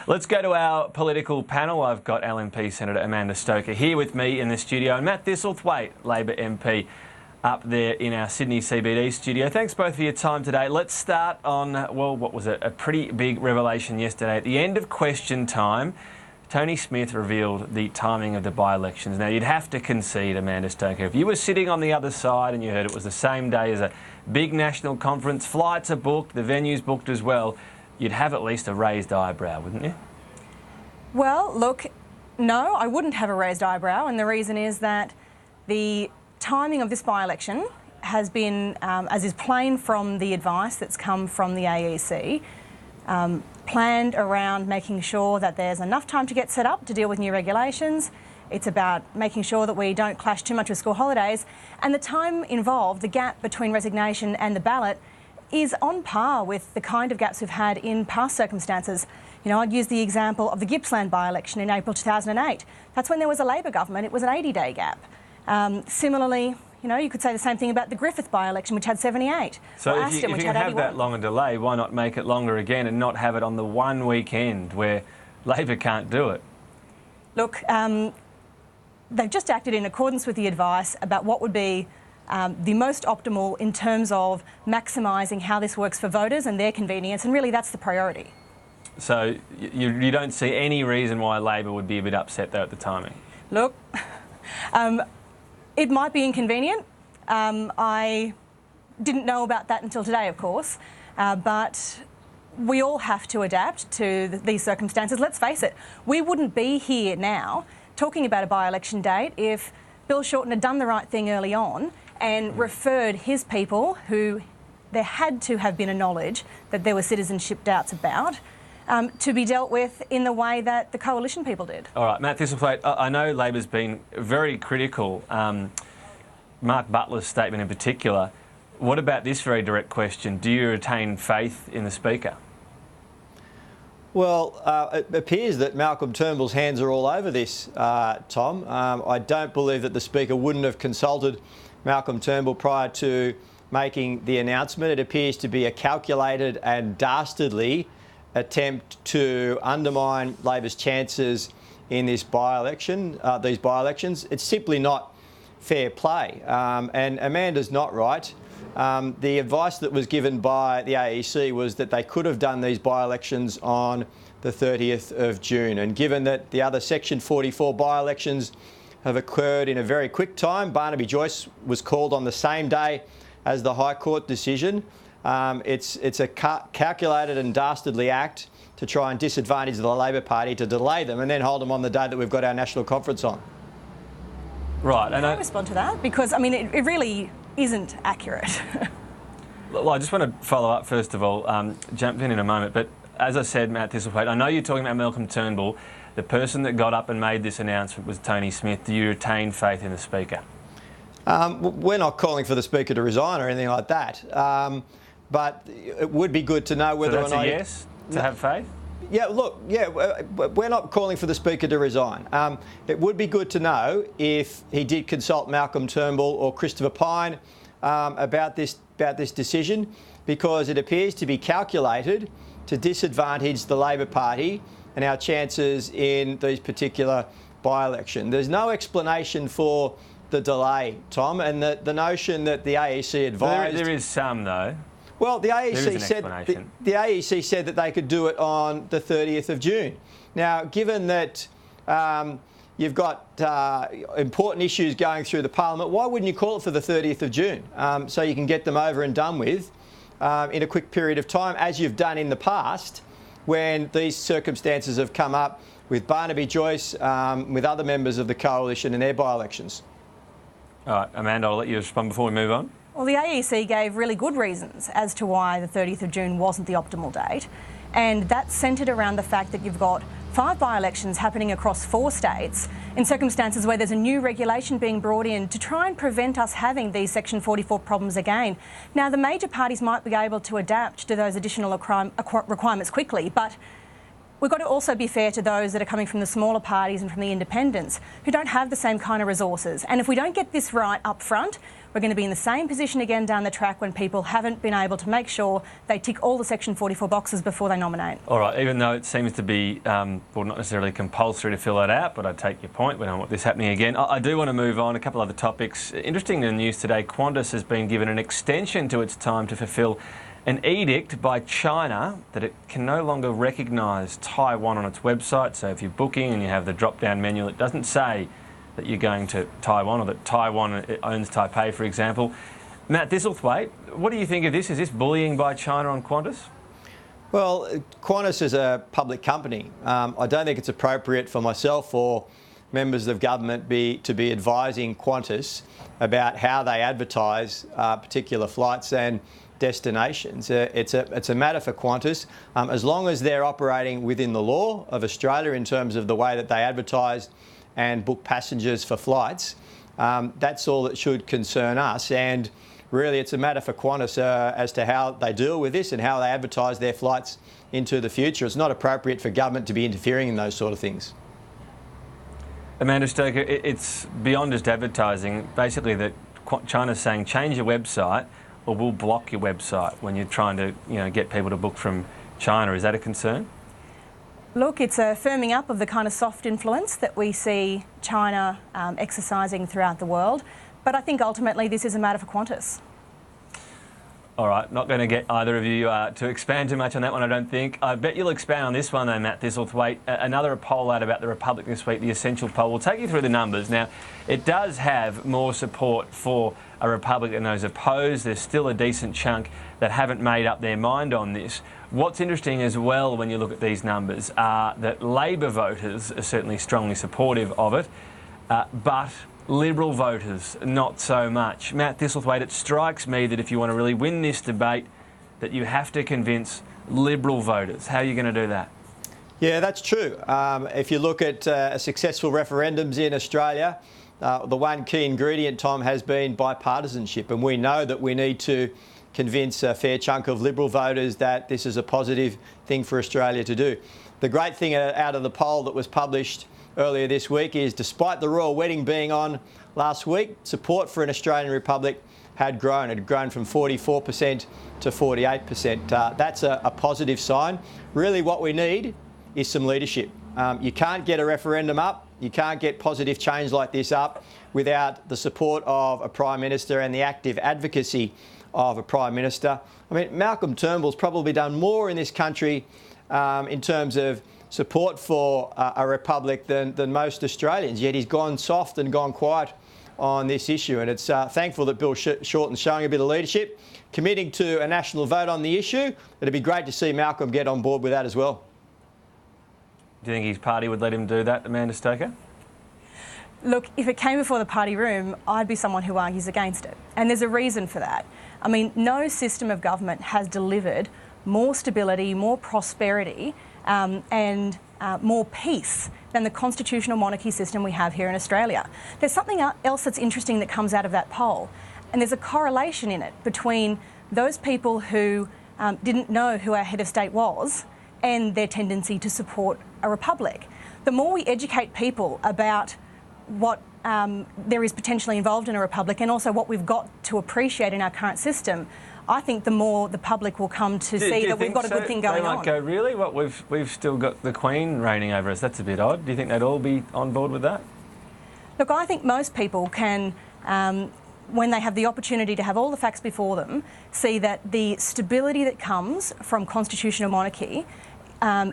Let's go to our political panel. I've got LNP Senator Amanda Stoker here with me in the studio, and Matt Thistlethwaite, Labor MP, up there in our Sydney CBD studio. Thanks both for your time today. Let's start on, well, what was it? A pretty big revelation yesterday. At the end of question time, Tony Smith revealed the timing of the by-elections. Now, you'd have to concede, Amanda Stoker, if you were sitting on the other side and you heard it was the same day as a big national conference, flights are booked, the venue's booked as well, you'd have at least a raised eyebrow, wouldn't you? Well, look, no, I wouldn't have a raised eyebrow, and the reason is that the timing of this by-election has been, as is plain from the advice that's come from the AEC, planned around making sure that there's enough time to get set up to deal with new regulations. It's about making sure that we don't clash too much with school holidays, and the time involved, the gap between resignation and the ballot, is on par with the kind of gaps we've had in past circumstances. You know, I'd use the example of the Gippsland by-election in April 2008. That's when there was a Labor government. It was an 80-day gap. Similarly, you know, you could say the same thing about the Griffith by-election, which had 78. So if you can have that long a delay, why not make it longer again and not have it on the one weekend where Labor can't do it? Look, they've just acted in accordance with the advice about what would be the most optimal in terms of maximising how this works for voters and their convenience, and really that's the priority. So you don't see any reason why Labor would be a bit upset though at the timing? Look, it might be inconvenient. I didn't know about that until today, of course, but we all have to adapt to these circumstances. Let's face it, we wouldn't be here now talking about a by-election date if Bill Shorten had done the right thing early on and referred his people, who there had to have been a knowledge that there were citizenship doubts about, to be dealt with in the way that the coalition people did. All right, Matt Thistlethwaite, I know Labor's been very critical, Mark Butler's statement in particular. What about this very direct question? Do you retain faith in the Speaker? Well, it appears that Malcolm Turnbull's hands are all over this, Tom. I don't believe that the Speaker wouldn't have consulted Malcolm Turnbull prior to making the announcement. It appears to be a calculated and dastardly attempt to undermine Labor's chances in this by-election, these by-elections. It's simply not fair play, and Amanda's not right. The advice that was given by the AEC was that they could have done these by-elections on the 30th of June, and given that the other Section 44 by-elections have occurred in a very quick time, Barnaby Joyce was called on the same day as the High Court decision. It's a calculated and dastardly act to try and disadvantage the Labor Party, to delay them and then hold them on the day that we've got our national conference on. Right. And I respond to that because, I mean, it really isn't accurate. Well, I just want to follow up, first of all, jump in a moment, but as I said, Matt Thistlethwaite, I know you're talking about Malcolm Turnbull. The person that got up and made this announcement was Tony Smith. Do you retain faith in the Speaker? We're not calling for the Speaker to resign or anything like that, but it would be good to know whether or not... So that's a yes, to have faith? Yeah, look, we're not calling for the Speaker to resign. It would be good to know if he did consult Malcolm Turnbull or Christopher Pyne about this decision, because it appears to be calculated to disadvantage the Labor Party and our chances in these particular by-election. There's no explanation for the delay, Tom, and the notion that the AEC advised... There is some, though. Well, the AEC said that they could do it on the 30th of June. Now, given that you've got important issues going through the Parliament, why wouldn't you call it for the 30th of June so you can get them over and done with in a quick period of time, as you've done in the past when these circumstances have come up with Barnaby Joyce, with other members of the coalition in their by-elections? All right, Amanda, I'll let you respond before we move on. Well, the AEC gave really good reasons as to why the 30th of June wasn't the optimal date, and that's centred around the fact that you've got 5 by-elections happening across 4 states in circumstances where there's a new regulation being brought in to try and prevent us having these Section 44 problems again. Now, the major parties might be able to adapt to those additional requirements quickly, but we've got to also be fair to those that are coming from the smaller parties and from the independents who don't have the same kind of resources. And if we don't get this right up front, we're going to be in the same position again down the track when people haven't been able to make sure they tick all the Section 44 boxes before they nominate. All right, even though it seems to be, well, not necessarily compulsory to fill that out, but I take your point. We don't want this happening again. I do want to move on. A couple other topics. Interesting in the news today, Qantas has been given an extension to its time to fulfil an edict by China that it can no longer recognise Taiwan on its website. So if you're booking and you have the drop-down menu, it doesn't say that you're going to Taiwan or that Taiwan owns Taipei, for example. Matt Thistlethwaite, what do you think of this? Is this bullying by China on Qantas? Well, Qantas is a public company. I don't think it's appropriate for myself or members of government to be advising Qantas about how they advertise particular flights and destinations. It's a matter for Qantas. As long as they're operating within the law of Australia in terms of the way that they advertise and book passengers for flights, that's all that should concern us. And really, it's a matter for Qantas as to how they deal with this and how they advertise their flights into the future. It's not appropriate for government to be interfering in those sort of things. Amanda Stoker, it's beyond just advertising. Basically, that China's saying change your website or we'll block your website when you're trying to, get people to book from China. Is that a concern? Look, it's a firming up of the kind of soft influence that we see China exercising throughout the world. But I think ultimately this is a matter for Qantas. All right, not going to get either of you to expand too much on that one, I don't think. I bet you'll expand on this one though, Matt Thistlethwaite. Another poll out about the Republic this week, the Essential poll. We'll take you through the numbers. Now, it does have more support for a Republic than those opposed. There's still a decent chunk that haven't made up their mind on this. What's interesting as well when you look at these numbers are that Labor voters are certainly strongly supportive of it, but Liberal voters, not so much. Matt Thistlethwaite, it strikes me that if you want to really win this debate, that you have to convince Liberal voters. How are you going to do that? Yeah, that's true. If you look at successful referendums in Australia, the one key ingredient, Tom, has been bipartisanship. And we know that we need to convince a fair chunk of Liberal voters that this is a positive thing for Australia to do. The great thing out of the poll that was published earlier this week is, despite the royal wedding being on last week, support for an Australian Republic had grown. It had grown from 44% to 48%. That's a positive sign. Really what we need is some leadership. You can't get a referendum up, you can't get positive change like this up without the support of a Prime Minister and the active advocacy of a Prime Minister. I mean, Malcolm Turnbull's probably done more in this country in terms of support for a republic than most Australians, yet he's gone soft and gone quiet on this issue. And it's thankful that Bill Shorten's showing a bit of leadership, committing to a national vote on the issue. It'd be great to see Malcolm get on board with that as well. Do you think his party would let him do that, Amanda Stoker? Look, if it came before the party room, I'd be someone who argues against it. And there's a reason for that. I mean, no system of government has delivered more stability, more prosperity and more peace than the constitutional monarchy system we have here in Australia. There's something else that's interesting that comes out of that poll, and there's a correlation in it between those people who didn't know who our head of state was and their tendency to support a republic. The more we educate people about what there is potentially involved in a republic and also what we've got to appreciate in our current system, I think the more the public will come to see that we've got a good thing going on. They might go, really? What, we've still got the Queen reigning over us. That's a bit odd. Do you think they'd all be on board with that? Look, I think most people can, when they have the opportunity to have all the facts before them, see that the stability that comes from constitutional monarchy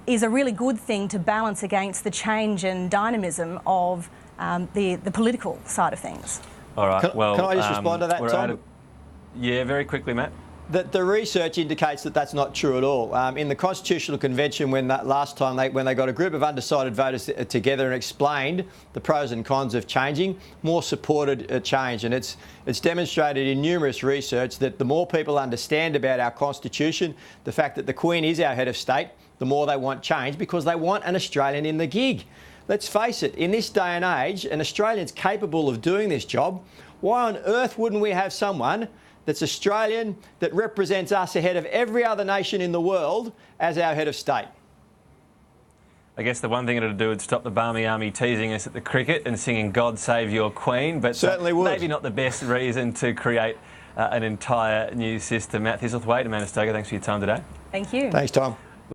is a really good thing to balance against the change and dynamism of the political side of things. All right. Can I just respond to that, Tom? Yeah, very quickly, Matt. The research indicates that that's not true at all. In the Constitutional Convention, when they got a group of undecided voters together and explained the pros and cons of changing, more supported change. And it's demonstrated in numerous research that the more people understand about our Constitution, the fact that the Queen is our head of state, the more they want change, because they want an Australian in the gig. Let's face it, in this day and age, an Australian's capable of doing this job. Why on earth wouldn't we have someone that's Australian, that represents us ahead of every other nation in the world as our head of state? I guess the one thing it'll do would stop the Barmy Army teasing us at the cricket and singing God Save Your Queen, but certainly would. Maybe not the best reason to create an entire new system. Matt Thistlethwaite, Amanda Stoker, thanks for your time today. Thank you. Thanks, Tom.